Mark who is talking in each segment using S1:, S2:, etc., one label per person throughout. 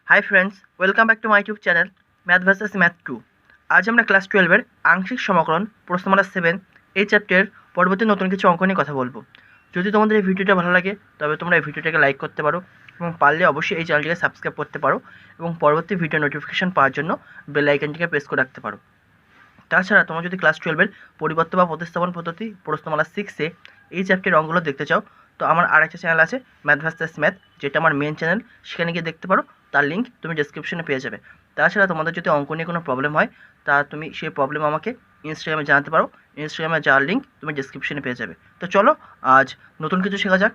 S1: Hi friends, welcome back to my YouTube channel math versus math 2। আজ আমরা class 12-এর আংশিক সমাকলন প্রশ্নমালা 7 এই চ্যাপ্টারের পরবর্তী নতুন কিছু অঙ্ক নিয়ে কথা বলবো। যদি তোমাদের এই ভিডিওটা ভালো লাগে তবে তোমরা এই ভিডিওটাকে লাইক করতে পারো এবং পারলে অবশ্যই এই চ্যানেলটিকে সাবস্ক্রাইব করতে পারো এবং পরবর্তী ভিডিও নোটিফিকেশন পাওয়ার জন্য বেল আইকনটিকে প্রেস করে রাখতে পারো। তাছাড়া তোমরা যদি ক্লাস 12-এর পরিবর্তন বা প্রতিস্থাপন পদ্ধতি প্রশ্নমালা 6-এ এই চ্যাপ্টারের অঙ্কগুলো দেখতে চাও তো আমার আরেকটা চ্যানেল আছে ম্যাথ ভার্সেস ম্যাথ, যেটা আমার মেন চ্যানেল, সেখানে গিয়ে দেখতে পারো। তার লিঙ্ক তুমি ডেসক্রিপশনে পেয়ে যাবে। তাছাড়া তোমাদের যদি অঙ্ক নিয়ে কোনো প্রবলেম হয় তা তুমি সেই প্রবলেম আমাকে ইনস্টাগ্রামে জানাতে পারো। ইনস্টাগ্রামে যাওয়ার লিঙ্ক তুমি ডেসক্রিপশনে পেয়ে যাবে। তো চলো আজ নতুন কিছু শেখা যাক।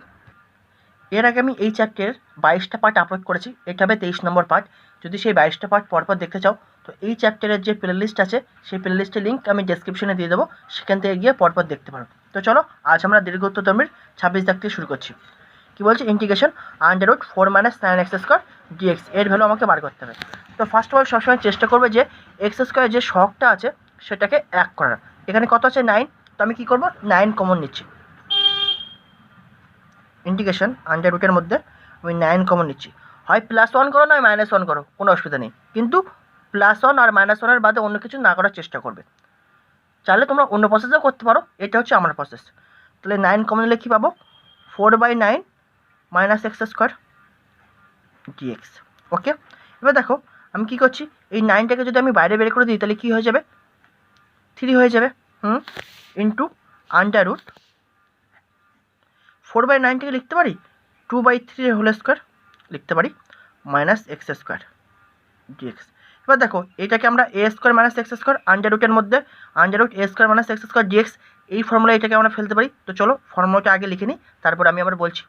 S1: এর আগে আমি এই চ্যাপ্টারের 22টা পার্ট আপলোড করেছি, এটা হবে 23 নম্বর পার্ট। যদি সেই 22টা পার্ট পরপর দেখতে চাও তো এই চ্যাপ্টারের যে প্লে লিস্ট আছে সেই প্লে লিস্টের লিঙ্ক আমি ডেসক্রিপশনে দিয়ে দেবো, সেখান থেকে গিয়ে পরপর দেখতে পারো। তো চলো আজ আমরা দীর্ঘত্বতমের 26 দাগ থেকে শুরু করছি। কী বলছে, integration under root 4 - 9x square d x এর ভ্যালু আমাকে বার করতে হবে। তো ফার্স্ট অফ অল সবসময় চেষ্টা করবে যে এক্স স্কোয়ার যে শখটা আছে সেটাকে 1 করার। এখানে কত আছে 9, তো আমি কী করবো 9 কমন নিচ্ছি। ইন্টিগ্রেশন আন্ডার রুটের মধ্যে আমি 9 কমন নিচ্ছি। হয় +1 করো নয় -1 করো, কোনো অসুবিধা নেই, কিন্তু +1 আর -1-এর বাদে অন্য কিছু না করার চেষ্টা করবে। চাইলে তোমরা অন্য প্রসেসও করতে পারো, এটা হচ্ছে আমার প্রসেস। তাহলে 9 কমন নিলে কী পাবো, 4/9 - x স্কোয়ার ডিএক্স। ওকে, এবার দেখো আমি কী করছি, এই 9টাকে যদি আমি বাইরে বের করে দিই তাহলে কী হয়ে যাবে, 3 হয়ে যাবে। ইন্টু আন্ডার রুট 4/9টাকে লিখতে পারি 2/3 হোল স্কোয়ার, লিখতে পারি -x স্কোয়ার ডিএক্স। এবার দেখো এটাকে আমরা a square - x square under রুটের মধ্যে under root a square - x square d x, এই ফর্মুলা এটাকে আমরা ফেলতে পারি। তো চলো ফর্মুলাটা আগে লিখে নিই, তারপর আমি আবার বলছি।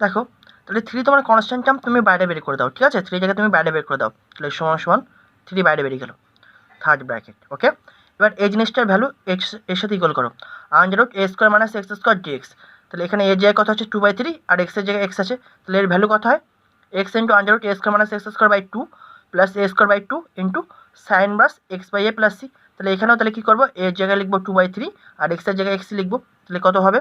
S1: দেখো তাহলে 3 তোমার কনস্ট্যান্ট টার্ম, তুমি বাইরে বের করে দাও, ঠিক আছে, 3টাকে তুমি বাইরে বের করে দাও, তাহলে সমান 3 বাইরে বেরিয়ে গেল, থার্ড ব্র্যাকেট। ওকে, এবার এই জিনিসটার ভ্যালু এর সাথে ইকুয়াল করো under root a square - x square d x. তাহলে এখানে এর জায়গায় কত হচ্ছে 2/3 আর এক্সের জায়গায় x আছে, তাহলে এর ভ্যালু কত হয়, x into under root a square - x square by 2 plus a square by 2 into sine inverse x/a plus c। তাহলে এখানেও তাহলে কী করবো, এর জায়গায় লিখবো 2/3 আর এক্সের জায়গায় x লিখবো, তাহলে কত হবে,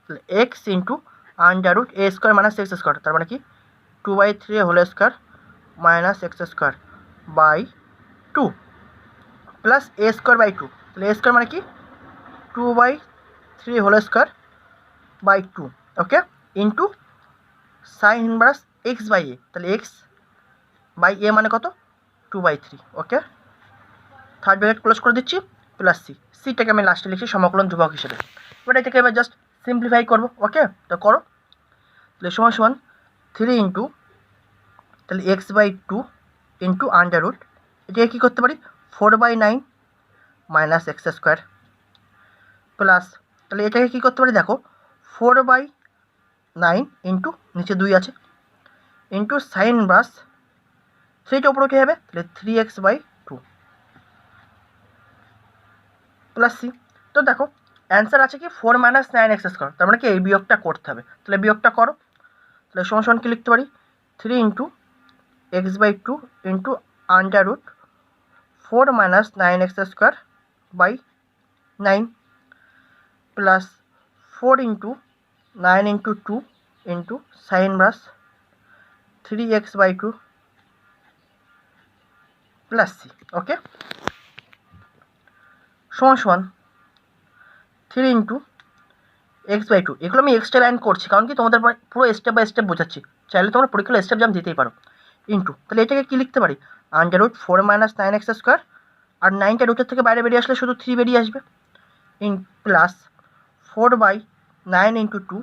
S1: তাহলে x into under root a square - x square, তার মানে কি 2/3 whole square - x square by 2 plus a square by 2, তাহলে a স্কোয়ার মানে কি 2/3 whole square by 2, okay, into sine inverse x/a, তাহলে x/a মানে কত 2/3। ওকে, থার্ড ব্র্যাকেট ক্লোজ করে দিচ্ছি, প্লাস সিটাকে আমি লাস্টে লিখছি সমকলন ধ্রুবক হিসেবে। এবার এটাকে এবার জাস্ট সিম্পলিফাই করবো। ওকে, তো করো, তাহলে সমান 3 ইন্টু তাহলে x/2 ইন্টু আন্ডার রুট, এটাকে কী করতে পারি 4/9 - x স্কোয়ার প্লাস, তাহলে এটাকে কী করতে পারি দেখো 4/9 ইন্টু নিচে 2 আছে ইন্টু সাইন ইনভার্স 3টা উপরে উঠে যাবে, তাহলে 3x/2 প্লাস c। তো দেখো অ্যান্সার আছে কি 4 - 9x স্কোয়ার, তার মানে কি এই বিয়োগটা করতে হবে, তাহলে বিয়োগটা করো। তাহলে সমান কি লিখতে পারি 3 into x/2 into under root 4 - 9x square by 9 plus 4 into 9 into 2 into sine inverse 3x/2 plus c। Okay, সমান 3 ইন্টু x/2, এগুলো আমি এক্সট্রা লাইন করছি কারণ কি তোমাদের পুরো স্টেপ বাই স্টেপ বোঝাচ্ছি, চাইলে তোমরা পরীক্ষার স্টেপ জাম দিতেই পারো। ইন্টু তাহলে এটাকে কী লিখতে পারি আন্ডার রুট 4 - 9x স্কোয়ার, আর 9টা রুটের থেকে বাইরে বেরিয়ে আসলে শুধু 3 বেরিয়ে আসবে, in plus 4/9 into 2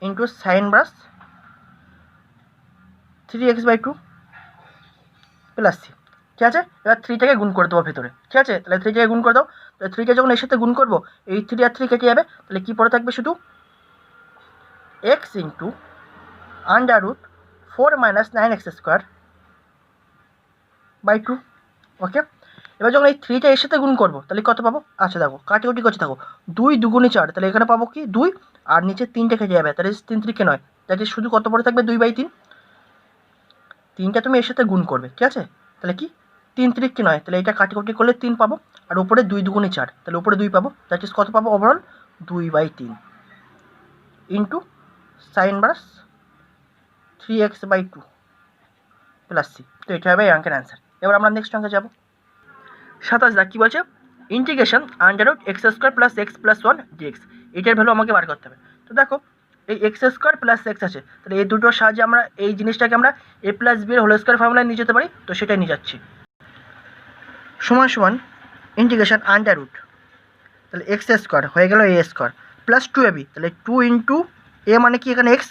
S1: into sine inverse 3x/2 plus c। ঠিক আছে, এবার 3টাকে গুণ করে দেবো ভেতরে, ঠিক আছে, তাহলে 3টাকে গুণ করে দাও। তাহলে 3টা যখন এর সাথে গুণ করবো এই 3 আর 3 কেটে যাবে, তাহলে কী পড়ে থাকবে শুধু x into under root 4 - 9x square by 2। Okay, এবার যখন এই 3টা এর সাথে গুণ করবো তাহলে কত পাবো, আচ্ছা দেখো কাটাকুটি করছে, দেখো 2 2 4, তাহলে এখানে পাবো কি 2 আর নিচে 3টে কেটে যাবে, তাহলে 3 3 নয়, তাহলে শুধু কত পড়ে থাকবে 2/3। 3টা তুমি এর সাথে গুণ করবে, ঠিক আছে, তাহলে কি 3 3 নয়, তাহলে এটা কাটাকুটি করলে 3 পাবো, আর উপরে 2 2 4, তাহলে উপরে 2 পাবো, দ্যাট ইজ কত পাবো overall 2/3 into sine inverse 3x/2 plus C. তো এটা হবে এই অঙ্কের অ্যান্সার। এবার আমরা নেক্সট অঙ্কে যাব। 27 দাগ কী বলছে, integration under root x square plus x plus one d x, এটার ভ্যালু আমাকে বার করতে হবে। তো দেখো এই এক্স স্কোয়ার প্লাস এক্স আছে, তাহলে এই দুটোর সাহায্যে আমরা এই জিনিসটাকে আমরা এ প্লাস বি এর হোল স্কোয়ার ফর্মুলায় নিয়ে যেতে পারি, তো সেটাই নিয়ে যাচ্ছি। সমান সমান ইন্টিগ্রেশন আন্ডার রুট, তাহলে এক্স স্কোয়ার হয়ে গেল এ square plus two a B, তাহলে টু ইন্টু এ মানে কি এখানে এক্স,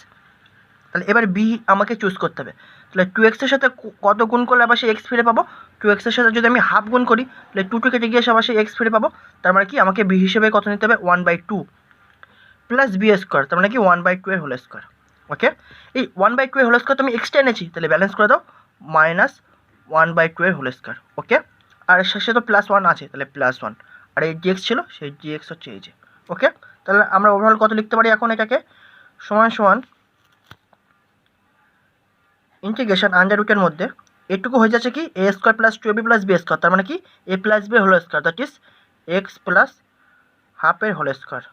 S1: তাহলে এবার বি আমাকে চুজ করতে হবে। তাহলে টু এক্সের সাথে কত গুণ করলে আবার সেই এক্স ফিরে পাবো, টু এক্সের সাথে যদি আমি হাফ গুণ করি তাহলে টু কেটে গিয়ে আবার সেই এক্স ফিরে পাবো, তার মানে কি আমাকে বি হিসেবে কত নিতে হবে 1/2 প্লাস বি স্কোয়ার, তার মানে কি 1/2 এর হোল স্কোয়ার। ওকে, এই 1/2 এর হোল স্কোয়ার তো আমি এক্সট্রা এনেছি, তাহলে ব্যালেন্স করে দাও মাইনাস 1/2 এর হোল স্কোয়ার। ওকে, আর শেষে তো প্লাস ওয়ান আছে, তাহলে প্লাস ওয়ান, আর এই ডিএক্স ছিল সেই ডিএক্স হচ্ছে এই যে। ওকে, তাহলে আমরা ওভারঅল কত লিখতে পারি এখন এটাকে, সমান সমান ইন্টিগ্রেশন আন্ডার রুটের মধ্যে এটুকু হয়ে যাচ্ছে কি a square plus two a b plus b square, তার মানে কি a plus b whole square, that is x plus হাফের হোল স্কোয়ার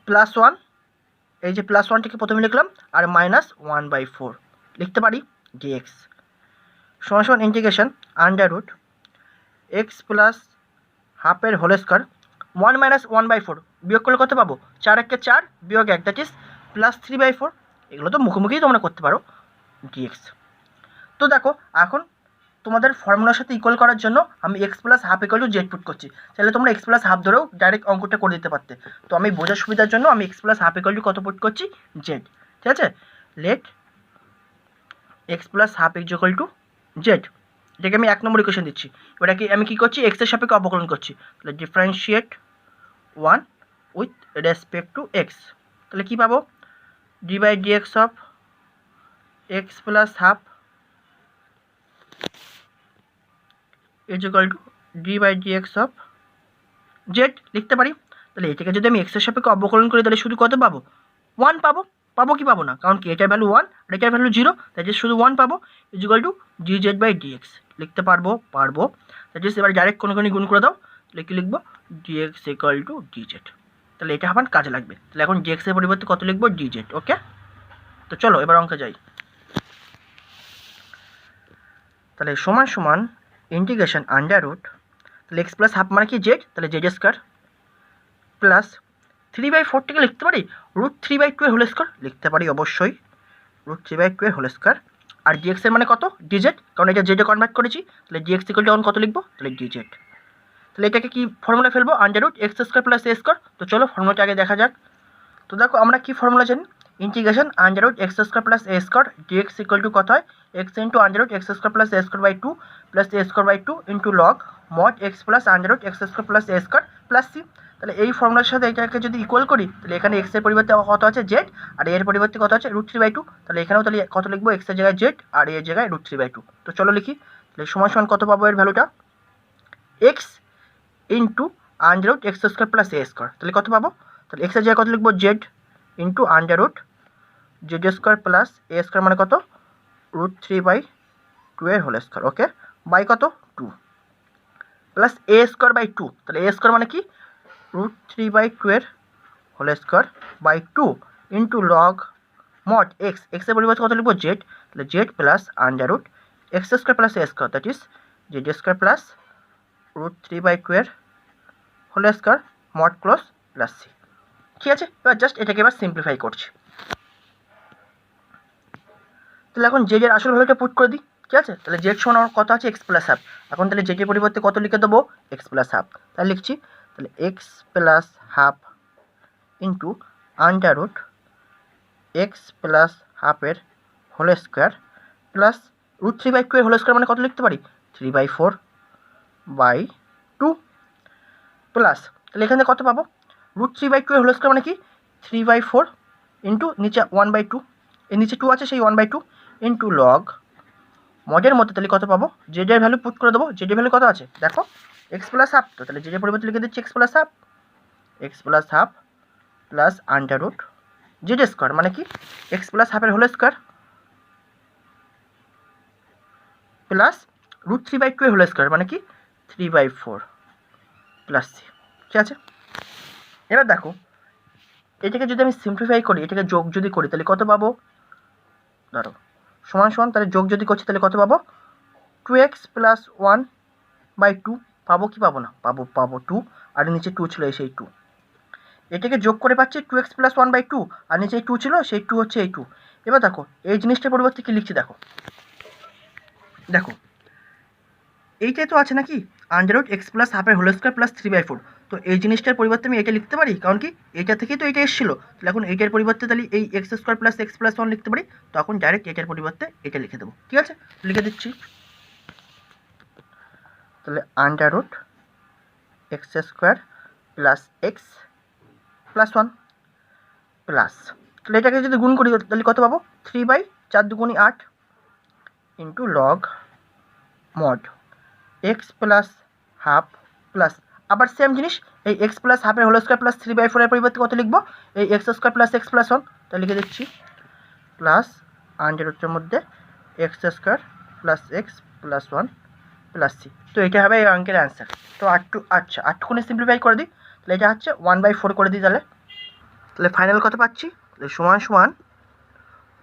S1: প্লাস ওয়ান, এই যে প্লাস ওয়ানটিকে প্রথমে লিখলাম, আর মাইনাস 1/4 লিখতে পারি ডিএক্স, সমান সমান integration under root x plus হাফের হোল স্কোয়ার 1 মাইনাস 1/4 বিয়োগ করলে কত পাবো, 4 1 4 বিয়োগ 1, দ্যাট ইজ প্লাস 3/4, এগুলো তো মুখোমুখিই তোমরা করতে পারো ডিএক্স। তো দেখো এখন তোমাদের ফর্মুলার সাথে ইকুয়াল করার জন্য আমি x plus half equal to Z put করছি, তাহলে তোমরা এক্স প্লাস হাফ ধরেও ডাইরেক্ট অঙ্কটা করে দিতে পারতে, তো আমি বোঝার সুবিধার জন্য আমি x plus half equal to কত পুট করছি জেড। ঠিক আছে, let x plus half equal to z, এটাকে আমি 1 নম্বর ইকুয়েশন দিচ্ছি। এটাকে আমি কী করছি, এক্সের সাপেক্ষে অবকলন করছি, তাহলে differentiate 1 with respect to x, তাহলে কী পাবো, d by d x of x plus half is equal to d by d x of z লিখতে পারি। তাহলে এটাকে যদি আমি এক্সের সাপেক্ষে অবকলন করি তাহলে শুধু কত পাবো, 1 পাবো, পাবো কি পাবো না, কারণ কি এটার ভ্যালু 1 আর এটার ভ্যালু 0, দ্যাট ইজ শুধু 1 পাবো, is equal to d z by d x লিখতে পারবো, দ্যাট ইজ এবার ডাইরেক্ট কোনো গুণ করে দাও, তাহলে কি লিখবো d x equal to d z, তাহলে এটা আমার কাজে লাগবে। তাহলে এখন ডিএক্স এর পরিবর্তে কত লিখবো ডি জেড। ওকে, তো চলো এবার অঙ্কে যাই। তাহলে সমান সমান ইন্টিগ্রেশন আন্ডার রুট, তাহলে এক্স প্লাস হাফ মানে কি জেড, তাহলে জেড স্কোয়ার প্লাস 3/4 লিখতে পারি √3/2 এর হোল স্কোয়ার লিখতে পারি অবশ্যই, √3/2 এর হোল স্কোয়ার, আর ডিএক্স এর মানে কত ডিজেড, কারণ এটা জেডে কনভার্ট করেছি, তাহলে ডিএক্স ইকুয়াল টু এখন কত লিখবো, তাহলে ডিজেড। তাহলে এটাকে কি ফর্মুলা ফেলবো, under root x square plus a square. তো চলো ফর্মুলাটা আগে দেখা যাক। তো দেখো আমরা কি ফর্মুলা জানি, integration under root x square plus a square d x equal to কত হয়, x into under root x square plus a square by 2 plus a square by 2 into log mod x plus under root x square plus a square plus C. তাহলে এই ফর্মুলার সাথে এটাকে যদি equal করি তাহলে এখানে এক্স এর পরিবর্তে কত আছে জেড, আর এর পরিবর্তে কত আছে √3/2, তাহলে এখানেও তাহলে কত লিখবো, এক্স এর জায়গায় জেড আর এর জায়গায় √3/2। তো চলো লিখি, তাহলে সমান সমান কত পাবো এর ভ্যালুটা, x into under root x square plus a square, তাহলে কত পাবো, তাহলে এক্স এর জায়গায় কত লিখবো z into under root z square plus a square মানে কত √3/2 এর হোল স্কোয়ার। ওকে, বাই কত 2 প্লাস এ স্কোয়ার বাই 2, তাহলে এ স্কোয়ার মানে কি √3/2 এর whole square by 2 into log mod x, x এর পরিবর্তে কত লিখবো জেড, তাহলে z plus under root x square plus a square, that is z square plus √3/2 এর whole square mod close plus C. ঠিক আছে, এবার জাস্ট এটাকে এবার সিম্পলিফাই করছি। তাহলে এখন জেড এর আসল ভ্যালুটা পুট করে দিই। ঠিক আছে, তাহলে জেড সমান কত আছে এক্স প্লাস হাফ, এখন তাহলে জেড এর পরিবর্তে কত লিখে দেবো এক্স প্লাস হাফ, তাহলে লিখছি তাহলে x plus half into under root x plus হাফের হোল স্কোয়ার প্লাস √3/2 এর হোল স্কোয়ার মানে কত লিখতে পারি 3/4/2 প্লাস, তাহলে এখানে কত পাবো √3/2 এর হোল স্কোয়ার মানে কি 3/4 ইন্টু নিচে 1/2, এর নিচে 2 আছে সেই 1/2 ইন্টু লগ মডের মধ্যে, তাহলে কত পাবো জেড এর ভ্যালু পুট করে দেবো, জেড এর ভ্যালু কত আছে দেখো এক্স প্লাস হাফ, তো তাহলে জেড এর পরিবর্তে লিখে দিচ্ছি x plus half plus under root z square মানে কি এক্স প্লাস হাফের হোল স্কোয়ার প্লাস √3/2 এর হোল স্কোয়ার মানে কি 3/4 প্লাস সি। ঠিক আছে, এবার দেখো এটাকে যদি আমি সিম্পলিফাই করি, এটাকে যোগ যদি করি তাহলে কত পাবো, ধরো সমান সমান, তাহলে যোগ যদি করছি তাহলে কত পাবো, 2x প্লাস 1/2 পাবো কি পাবো না, পাবো 2, আর নিচে 2 ছিল সেই 2, এটাকে যোগ করে পাচ্ছি 2x প্লাস 1/2, আর নিচে এই 2 ছিল সেই 2 হচ্ছে এই 2। এবার দেখো এই জিনিসটার পরিবর্তে কি লিখছি, দেখো এইটাই তো আছে নাকি, √x প্লাস হাফের হোল স্কোয়ার প্লাস 3/4। তো এই জিনিসটার পরিবর্তে আমি এটা লিখতে পারি, কারণ কি এটা থেকেই তো এটা এসেছিলো। তাহলে এখন এইটার পরিবর্তে তাহলে এই x² প্লাস x প্লাস 1 লিখতে পারি। তখন ডাইরেক্ট এটার পরিবর্তে এটা লিখে দেবো, ঠিক আছে, লিখে দিচ্ছি। তাহলে √x² plus x plus 1 plus, তাহলে এটাকে যদি গুণ করি তাহলে কত পাবো, 3/4 দুগুণি 8 into log mod x plus half plus, আবার সেম জিনিস এই x প্লাস হাফের হোল স্কোয়ার প্লাস 3/4 এর পরিবর্তে কত লিখবো, এই x² প্লাস x প্লাস 1, তাই লিখে দিচ্ছি প্লাস আন্ডাররুটের মধ্যে x² plus x plus 1 plus c। তো এটা হবে এই অঙ্কের অ্যান্সার। তো 8 আচ্ছা 8 কোণে সিম্পলিফাই করে দিই, তাহলে এটা হচ্ছে 1/4 করে দিই। তাহলে ফাইনাল কত পাচ্ছি, সমান সমান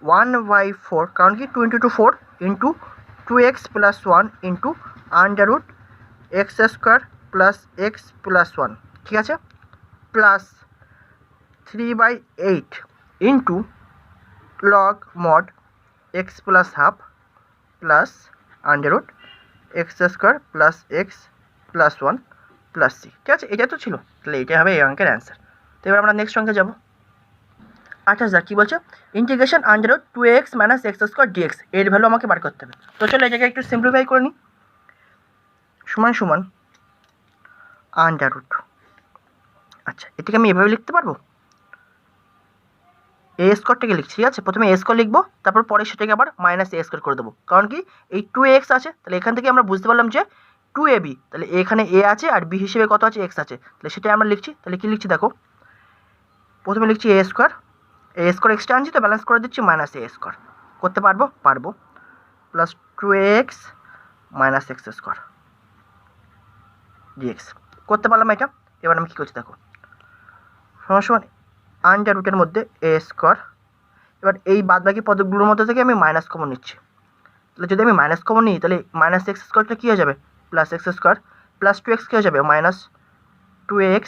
S1: 1/4, কারণ কি 2 × 2 4 into 2x plus 1 into √x² plus x plus 1, ঠিক আছে, plus 3/8 into log mod x plus half plus √x² plus x plus 1 plus c, ঠিক আছে, এটা তো ছিল। তাহলে এটা হবে এই অঙ্কের অ্যান্সার। তো এবার আমরা নেক্সট অঙ্কে যাবো। আচ্ছা স্যার কী বলছে, ইন্টিগ্রেশন √2x - x² dx, এর ভ্যালু আমাকে বার করতে হবে। তো চলো এটাকে একটু সিম্পলিফাই করে নিই। সমান সমান √, আচ্ছা এটাকে আমি এভাবে লিখতে পারবো, a² লিখছি, ঠিক আছে, প্রথমে a² লিখবো, তারপর পরে সেটাকে আবার -a² করে দেবো। কারণ কি এই 2x আছে, তাহলে এখান থেকে আমরা বুঝতে পারলাম যে 2ab, তাহলে এখানে a আছে আর b হিসেবে কত আছে, x আছে, তাহলে সেটাই আমরা লিখছি। তাহলে কি লিখছি দেখো, প্রথমে লিখছি a² এক্সট্রা আনছি তো ব্যালেন্স করে দিচ্ছি -a², করতে পারবো প্লাস 2x - x² dx, করতে পারলাম এটা। এবার আমি কী করছি দেখো, সমান সমান √এর মধ্যে a², এবার এই বাদবাকি পদগুলোর মধ্যে থেকে আমি মাইনাস কমন নিচ্ছি। তাহলে যদি আমি মাইনাস কমন নিই তাহলে -x² কী হয়ে যাবে, প্লাস x² প্লাস 2x কী হয়ে যাবে, -2x,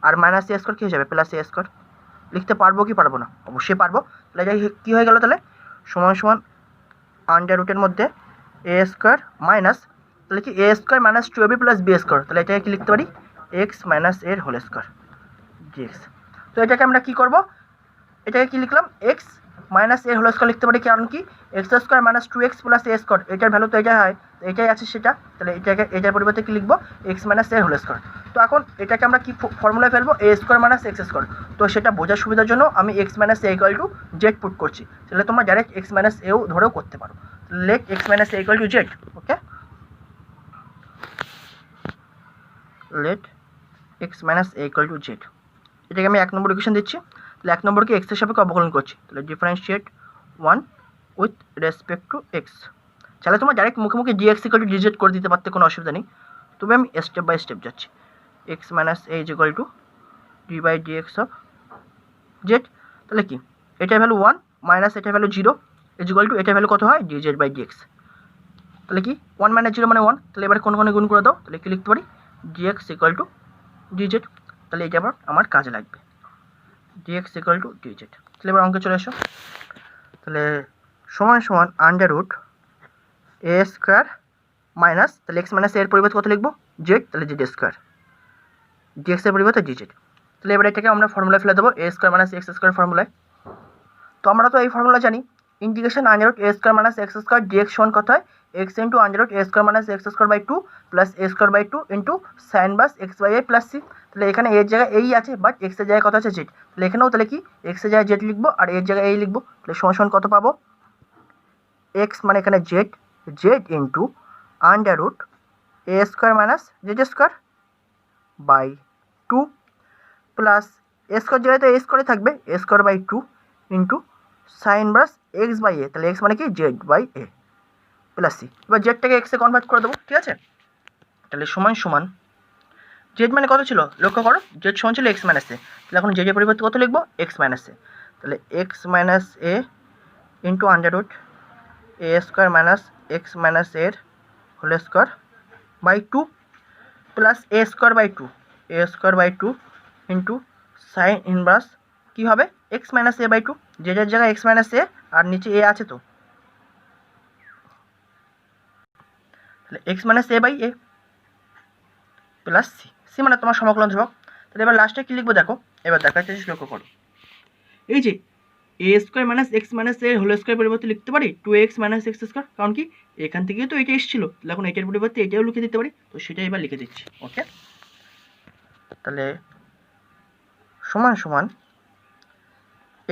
S1: আর -a² কী হয়ে যাবে, প্লাস a²। লিখতে পারবো কি পারবো না, অবশ্যই পারবো। তাহলে এটা কী হয়ে গেল, তাহলে সমান সমান √এর মধ্যে a² মাইনাস, তাহলে কি a² - 2ab প্লাস b², তাহলে এটাকে কি লিখতে পারি, x - এর হোল স্কোয়ার dx। তো এটাকে আমরা কি করব, এটাকে কি লিখলাম, x - এর হোল স্কোয়ার লিখতে পারি, কারণ কি x² - 2x প্লাস a², এটার ভ্যালু তো এটাই হয়, তো এটাই আছে সেটা। তাহলে এটার পরিবর্তে কি লিখবো, x - এর হোল স্কোয়ার। তো এখন এটাকে আমরা কি ফর্মুলায় ফেলবো, a² - x²। তো সেটা বোঝার সুবিধার জন্য আমি x - a = z পুট করছি। তাহলে তোমরা ডাইরেক্ট x - এও ধরেও করতে পারো। Let x - a = z, okay, let x - a = z। এটাকে আমি 1 নম্বর ইকুয়েশন দিচ্ছি। তাহলে 1 নম্বরকে x এর সাপেক্ষে অবকলন করছি, তাহলে differentiate 1 with respect two x। তাহলে তোমরা ডাইরেক্ট মুখে মুখে dx = dz করে দিতে পারতে, কোনো অসুবিধা নেই, তবে আমি স্টেপ বাই স্টেপ যাচ্ছি। x - a = d/dx of z, তাহলে কি এটার ভ্যালু 1 মাইনাস এটার ভ্যালু 0 = এটার ভ্যালু কত হয়, dz/dx। তাহলে কি 1 - 0 মানে 1, তাহলে এবার কোন গুণ করে দাও, তাহলে কি লিখতে পারি, dx = dz। তাহলে এটা আবার আমার কাজে লাগবে, dx = dz। তাহলে এবার অঙ্কে চলে এসো। তাহলে সমান সমান √a² মাইনাস, তাহলে x - এর পরিবর্তে কত লিখবো, z, তাহলে z², dx এর পরিবর্তে dz। তাহলে এবার এটাকে আমরা ফর্মুলা ফেলে দেবো, a² - x² ফর্মুলায়। তো আমরা তো এই ফর্মুলা জানি, ইন্টিগ্রেশন √a² - x² dx সমান কত হয়, x * √a² - x²/2 plus a²/2 into sine বাস x/a প্লাস c। তাহলে এখানে এর জায়গায় এই আছে, বাট x এর জায়গায় কত আছে, z। তাহলে এখানেও তাহলে কি x এর জায়গায় z লিখবো আর এর জায়গায় এই লিখবো। তাহলে সমান সমান কত পাবো, x মানে এখানে z into √a² - z²/2 plus a² জায়গায় তো a² থাকবে, a²/2 ইন্টু সাইন বাস x/a, তাহলে x মানে কি z/a প্লাস c। এবার জেডটাকে এক্সে কনভার্ট করে দেবো, ঠিক আছে। তাহলে সমান সমান জেড মানে কত ছিল, লক্ষ্য করো, জেড সমান ছিল x - a। তাহলে এখন জেডের পরিবর্তে কত লিখবো, x - a। তাহলে x - a into a square minus x minus এর whole square by two plus a square by two into sine inverse কী হবে x minus a by two, যে যার জায়গায় এক্স মাইনাস এ আর নিচে এ আছে, তো তাহলে x minus a by a plus C, C মানে তোমার সমকলন ধ্রুবক। তাহলে এবার লাস্টে কী লিখবো দেখো, এবার দেখা যাচ্ছে লক্ষ্য করো, এই যে a square minus x minus এর হোল স্কোয়ার পরিবর্তে লিখতে পারি two x minus x square, কারণ কি এখান থেকেই তো এটা এসেছিলো, তাহলে এখন এটার পরিবর্তে এটাও লিখে দিতে পারি, তো সেটাই এবার লিখে দিচ্ছি। ওকে, তাহলে সমান সমান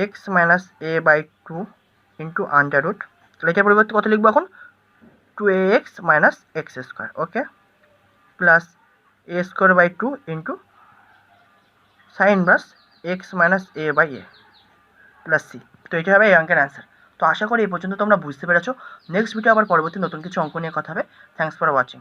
S1: x minus a by two into under root, তাহলে এটার পরিবর্তে কত লিখবো এখন, two a x minus x square, okay, plus a square by two into sine inverse x minus a by a plus C. তো এটা হবে এই অঙ্কের অ্যান্সার। তো আশা করি এই পর্যন্ত তোমরা বুঝতে পেরেছো। নেক্সট ভিডিও আবার পরবর্তী নতুন কিছু অঙ্ক নিয়ে কথা হবে। Thanks for watching.